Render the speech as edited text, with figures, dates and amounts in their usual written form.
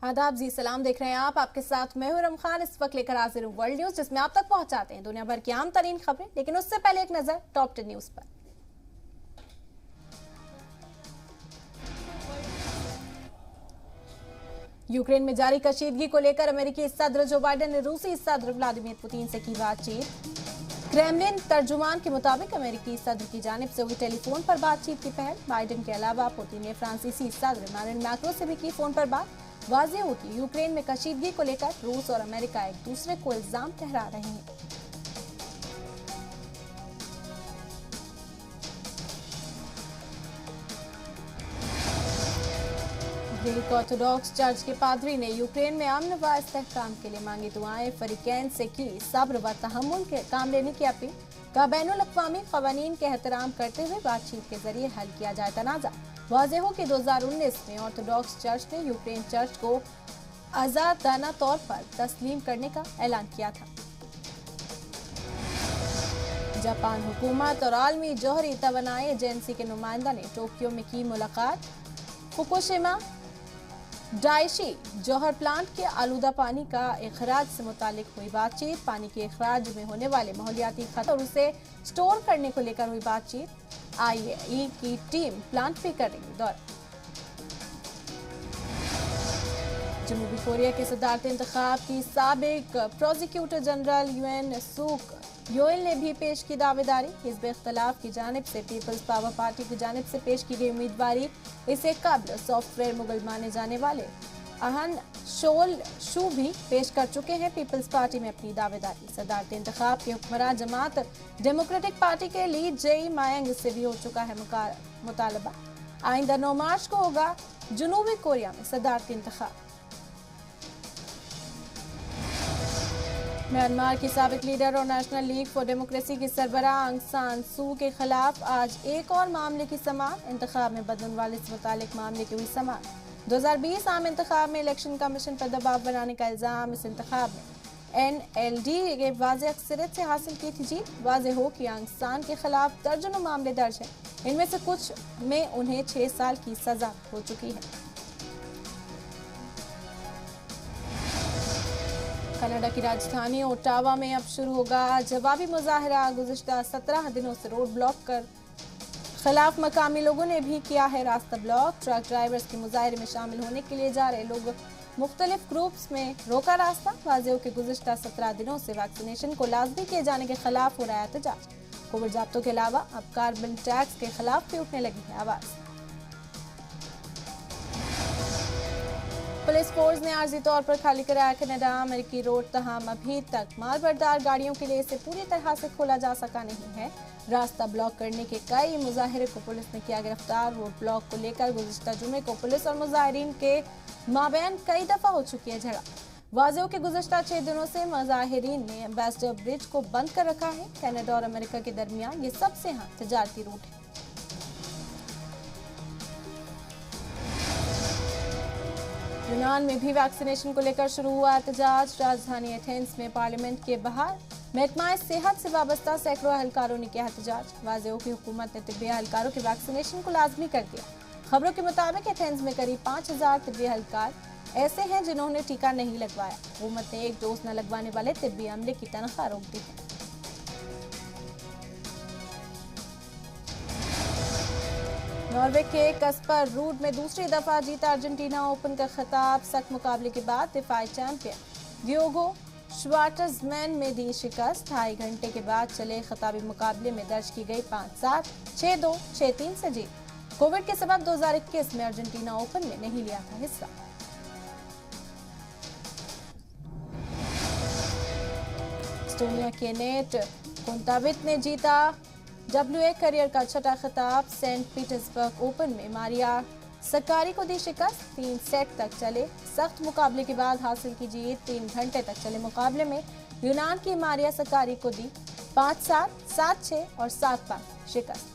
आदाब जी, सलाम। देख रहे हैं आप, आपके साथ मैं हूं रम खान। इस वक्त लेकर हाजिर हूं वर्ल्ड न्यूज, जिसमें आप तक पहुंचाते हैं दुनिया भर की आम तरीन खबरें। लेकिन उससे पहले एक नजर टॉप 10 न्यूज पर। यूक्रेन में जारी कशीदगी को लेकर अमेरिकी सदर जो बाइडेन ने रूसी सदर व्लादिमीर पुतिन से की बातचीत। क्रेमलिन तर्जुमान के मुताबिक अमेरिकी सदर की जानिब से हुई टेलीफोन पर बातचीत की पहल। बाइडेन के अलावा पुतिन ने फ्रांसीसी सदर इमानुएल मैक्रों से भी की फोन पर बात। वाज़ेह हो कि यूक्रेन में कशीदगी को लेकर रूस और अमेरिका एक दूसरे को इल्जाम ठहरा रहे हैं। ग्रीक ऑर्थोडॉक्स चर्च के पादरी ने यूक्रेन में अमन व इस्तेहकाम के लिए मांगी दुआएं। फरीकैन से की सब्र व तहम्मुल के काम लेने की अपील। का बैनुल अक़वामी क़वानीन के एहतराम करते हुए बातचीत के जरिए हल किया जाए तनाज़ा। वाज़ेह हो कि 2019 में ऑर्थोडॉक्स चर्च ने यूक्रेन चर्च को आज़ादाना तौर पर तस्लीम करने का ऐलान किया था। जापान हुकूमत और आलमी जौहरी तवानाई एजेंसी के नुमाइंदा ने टोक्यो में की मुलाकात। फुकुशिमा डाइशी जौहर प्लांट के आलूदा पानी का इखराज से मुतालिक हुई बातचीत। पानी के इखराज में होने वाले माहौलियाती खतरे और उसे स्टोर करने को लेकर हुई बातचीत। IAEA की टीम प्लांट पे करेगी दौरा। जनूबी कोरिया के सदारती इंतखाब की साबिक प्रोसिक्यूटर जनरल यूएन सूक योएल ने भी पेश की दावेदारी। हिज़्ब इख्तिलाफ की जानिब से पीपल्स पावर पार्टी की जानिब से पेश की गई उम्मीदवारी। इससे कबल सॉफ्टवेयर मुगल माने जाने वाले अहन शोल शू भी पेश कर चुके हैं पीपल्स पार्टी में अपनी दावेदारी। सदारती इंतखाब के हुक्मरान जमात डेमोक्रेटिक पार्टी के लीड जेई मायांग से भी हो चुका है मुतालबा। आइंदा 9 मार्च को होगा जनूबी कोरिया में सदारती इंतखाब। म्यांमार की साबिक लीडर और नेशनल लीग फॉर डेमोक्रेसी की सरबराह आंग सान सू के खिलाफ आज एक और मामले की समाअत। इंतखाब में बदनवाली से मुतालिक मामले की हुई समाअत। 2020 आम इंतखाब में इलेक्शन कमीशन पर दबाव बनाने का इल्जाम। इस इंतखाब में NLD के वाज़ेह अक्सरियत से हासिल की थी जीत। वाज़ेह हो कि आंग सान के खिलाफ दर्जनों मामले दर्ज हैं। इनमें से कुछ में उन्हें 6 साल की सजा हो चुकी है। कनाडा की राजधानी ओटावा में अब शुरू होगा जवाबी मुजाहरा। गुज़िश्ता 17 दिनों से रोड ब्लॉक कर खिलाफ मकामी लोगों ने भी किया है रास्ता ब्लॉक। ट्रक ड्राइवर्स के मुजाहरे में शामिल होने के लिए जा रहे लोग मुख्तलिफ ग्रुप्स में रोका रास्ता। वाज़ेह के गुज़िश्ता 17 दिनों से वैक्सीनेशन को लाजमी किए जाने के खिलाफ हो रहा है एहतजाज। कोविड ज़ाब्तों के अलावा अब कार्बन टैक्स के खिलाफ भी उठने लगी है आवाज़। पुलिस फोर्स ने आर्जी तौर पर खाली कराया कनाडा अमेरिकी रोड, तहम अभी तक मालबरदार गाड़ियों के लिए इसे पूरी तरह से खोला जा सका नहीं है। रास्ता ब्लॉक करने के कई मुजाहिरे को पुलिस ने किया गिरफ्तार। रोड ब्लॉक को लेकर गुज़िश्ता जुमे को पुलिस और मुजाहिरीन के माबैन कई दफा हो चुकी है झड़प। वाज़ेह के गुज़िश्ता 6 दिनों से मुजाहिरीन ने एम्बेसडर ब्रिज को बंद कर रखा है। कनाडा और अमेरिका के दरमियान ये सबसे अहम तजारती रूट है। यूनान में भी वैक्सीनेशन को लेकर शुरू हुआ एहतजाज। राजधानी एथेंस में पार्लियामेंट के बाहर महकमा सेहत से वाबस्ता सैकड़ों एहलकारों ने किया एहतजाज। वाज़ेह की हुकूमत ने तिब्बी एहलकारों के वैक्सीनेशन को लाजमी कर दिया। खबरों के मुताबिक एथेंस में करीब 5000 तिब्बी एहलकार ऐसे हैं जिन्होंने टीका नहीं लगवाया। हुकूमत ने एक डोज न लगवाने वाले तिब्बी अमले की तनख्वाह रोक दी है। नॉर्वे के कस्पर रूड में दूसरी दफा जीता अर्जेंटीना ओपन का खिताब। सख्त मुकाबले के बाद दिफाई चैंपियन डियोगो श्वार्ट्जमैन में दी शिकस्त। 2.5 घंटे के बाद चले खिताबी मुकाबले में दर्ज की गई 5-7, 6-2, 6-3 से जीत। कोविड के सबब 2021 में अर्जेंटीना ओपन में नहीं लिया था हिस्सा। एस्टोनिया के नेट कुंतावित ने जीता WA करियर का छठा खिताब। सेंट पीटर्सबर्ग ओपन में मारिया सक्कारी को दी शिकस्त। 3 सेट तक चले सख्त मुकाबले के बाद हासिल की जीत। 3 घंटे तक चले मुकाबले में यूनान की मारिया सक्कारी को दी 5-7, 7-6 और 7-5 शिकस्त।